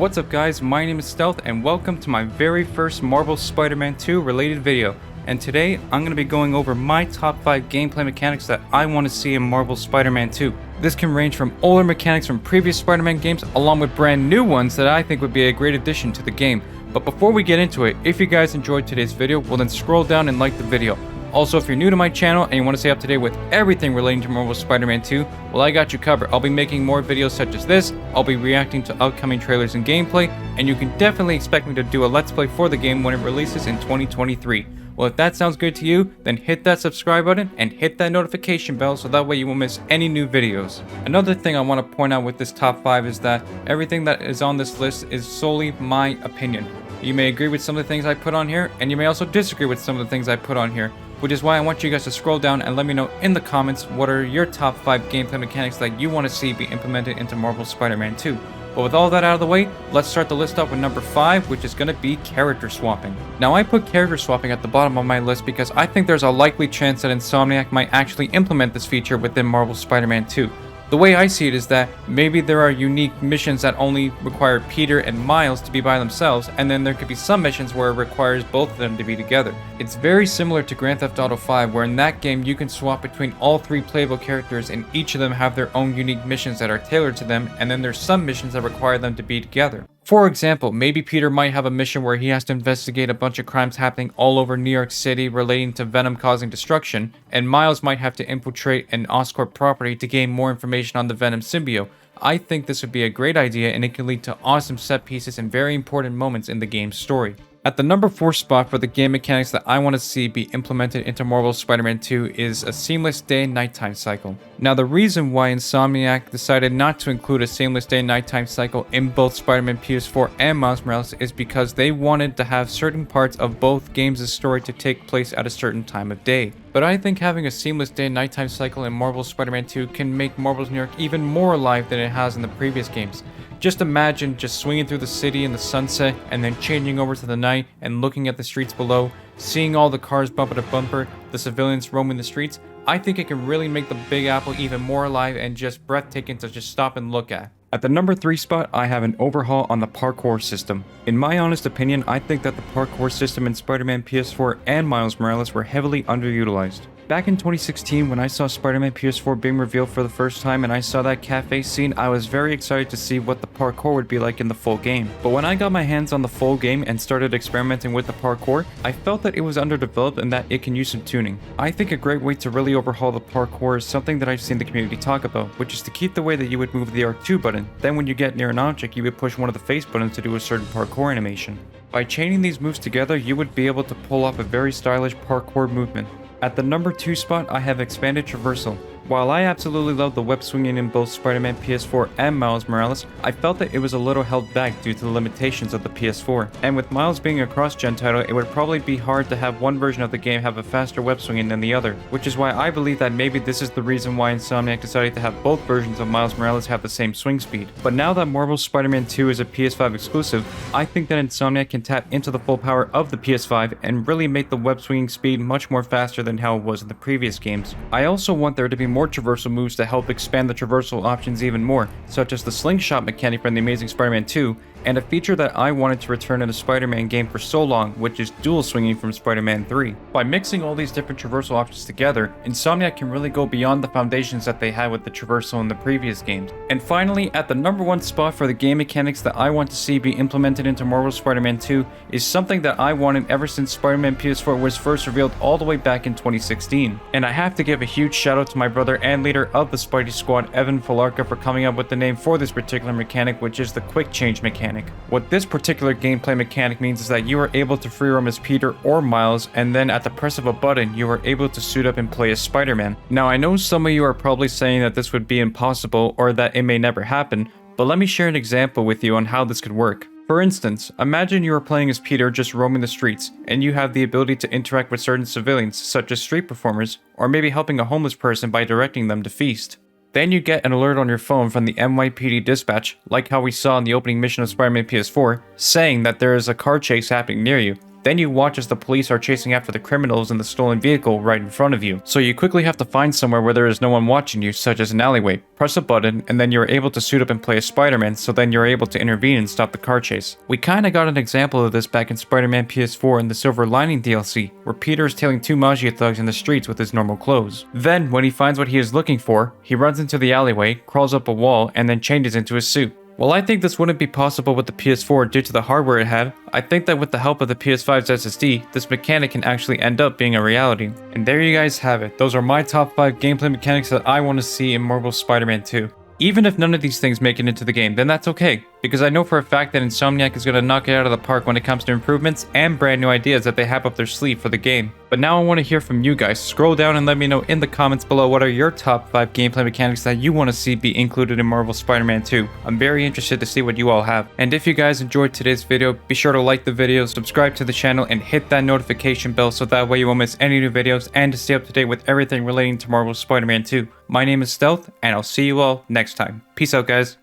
What's up guys, my name is Stealth and welcome to my very first Marvel Spider-Man 2 related video. And today I'm going to be going over my top 5 gameplay mechanics that I want to see in Marvel Spider-Man 2. This can range from older mechanics from previous Spider-Man games along with brand new ones that I think would be a great addition to the game. But before we get into it, if you guys enjoyed today's video, well then scroll down and like the video. Also, if you're new to my channel and you want to stay up to date with everything relating to Marvel Spider-Man 2, well I got you covered. I'll be making more videos such as this, I'll be reacting to upcoming trailers and gameplay, and you can definitely expect me to do a Let's Play for the game when it releases in 2023. Well, if that sounds good to you, then hit that subscribe button and hit that notification bell so that way you won't miss any new videos. Another thing I want to point out with this top 5 is that everything that is on this list is solely my opinion. You may agree with some of the things I put on here, and you may also disagree with some of the things I put on here, which is why I want you guys to scroll down and let me know in the comments what are your top 5 gameplay mechanics that you want to see be implemented into Marvel Spider-Man 2. But with all that out of the way, let's start the list off with number 5, which is going to be character swapping. Now I put character swapping at the bottom of my list because I think there's a likely chance that Insomniac might actually implement this feature within Marvel Spider-Man 2. The way I see it is that maybe there are unique missions that only require Peter and Miles to be by themselves, and then there could be some missions where it requires both of them to be together. It's very similar to Grand Theft Auto 5, where in that game you can swap between all 3 playable characters and each of them have their own unique missions that are tailored to them, and then there's some missions that require them to be together. For example, maybe Peter might have a mission where he has to investigate a bunch of crimes happening all over New York City relating to Venom causing destruction, and Miles might have to infiltrate an Oscorp property to gain more information on the Venom symbiote. I think this would be a great idea and it can lead to awesome set pieces and very important moments in the game's story. At the number 4 spot for the game mechanics that I want to see be implemented into Marvel Spider-Man 2 is a seamless day and nighttime cycle. Now the reason why Insomniac decided not to include a seamless day and nighttime cycle in both Spider-Man PS4 and Miles Morales is because they wanted to have certain parts of both games' story to take place at a certain time of day. But I think having a seamless day and nighttime cycle in Marvel Spider-Man 2 can make Marvel's New York even more alive than it has in the previous games. Just imagine just swinging through the city in the sunset and then changing over to the night and looking at the streets below, seeing all the cars bumper to bumper, the civilians roaming the streets. I think it can really make the Big Apple even more alive and just breathtaking to just stop and look at. At the number 3 spot, I have an overhaul on the parkour system. In my honest opinion, I think that the parkour system in Spider-Man PS4 and Miles Morales were heavily underutilized. Back in 2016, when I saw Spider-Man PS4 being revealed for the first time and I saw that cafe scene, I was very excited to see what the parkour would be like in the full game. But when I got my hands on the full game and started experimenting with the parkour, I felt that it was underdeveloped and that it can use some tuning. I think a great way to really overhaul the parkour is something that I've seen the community talk about, which is to keep the way that you would move the R2 button. Then when you get near an object, you would push one of the face buttons to do a certain parkour animation. By chaining these moves together, you would be able to pull off a very stylish parkour movement. At the number 2 spot, I have expanded traversal. While I absolutely love the web swinging in both Spider-Man PS4 and Miles Morales, I felt that it was a little held back due to the limitations of the PS4. And with Miles being a cross-gen title, it would probably be hard to have one version of the game have a faster web swinging than the other, which is why I believe that maybe this is the reason why Insomniac decided to have both versions of Miles Morales have the same swing speed. But now that Marvel Spider-Man 2 is a PS5 exclusive, I think that Insomniac can tap into the full power of the PS5 and really make the web swinging speed much more faster than how it was in the previous games. I also want there to be more traversal moves to help expand the traversal options even more, such as the slingshot mechanic from The Amazing Spider-Man 2, and a feature that I wanted to return in a Spider-Man game for so long, which is dual swinging from Spider-Man 3. By mixing all these different traversal options together, Insomniac can really go beyond the foundations that they had with the traversal in the previous games. And finally, at the number 1 spot for the game mechanics that I want to see be implemented into Marvel Spider-Man 2 is something that I wanted ever since Spider-Man PS4 was first revealed all the way back in 2016. And I have to give a huge shout out to my brother and leader of the Spidey Squad, Evan Falarka, for coming up with the name for this particular mechanic, which is the quick change mechanic. What this particular gameplay mechanic means is that you are able to free roam as Peter or Miles, and then at the press of a button, you are able to suit up and play as Spider-Man. Now I know some of you are probably saying that this would be impossible or that it may never happen, but let me share an example with you on how this could work. For instance, imagine you are playing as Peter just roaming the streets, and you have the ability to interact with certain civilians, such as street performers, or maybe helping a homeless person by directing them to feast. Then you get an alert on your phone from the NYPD dispatch, like how we saw in the opening mission of Spider-Man PS4, saying that there is a car chase happening near you. Then you watch as the police are chasing after the criminals in the stolen vehicle right in front of you. So you quickly have to find somewhere where there is no one watching you, such as an alleyway. Press a button, and then you're able to suit up and play as Spider-Man, so then you're able to intervene and stop the car chase. We kinda got an example of this back in Spider-Man PS4 in the Silver Lining DLC, where Peter is tailing two Mafia thugs in the streets with his normal clothes. Then, when he finds what he is looking for, he runs into the alleyway, crawls up a wall, and then changes into his suit. While I think this wouldn't be possible with the PS4 due to the hardware it had, I think that with the help of the PS5's SSD, this mechanic can actually end up being a reality. And there you guys have it. Those are my top 5 gameplay mechanics that I want to see in Marvel Spider-Man 2. Even if none of these things make it into the game, then that's okay, because I know for a fact that Insomniac is going to knock it out of the park when it comes to improvements and brand new ideas that they have up their sleeve for the game. But now I want to hear from you guys. Scroll down and let me know in the comments below what are your top 5 gameplay mechanics that you want to see be included in Marvel Spider-Man 2. I'm very interested to see what you all have. And if you guys enjoyed today's video, be sure to like the video, subscribe to the channel, and hit that notification bell so that way you won't miss any new videos and to stay up to date with everything relating to Marvel Spider-Man 2. My name is Stealth, and I'll see you all next time. Peace out, guys.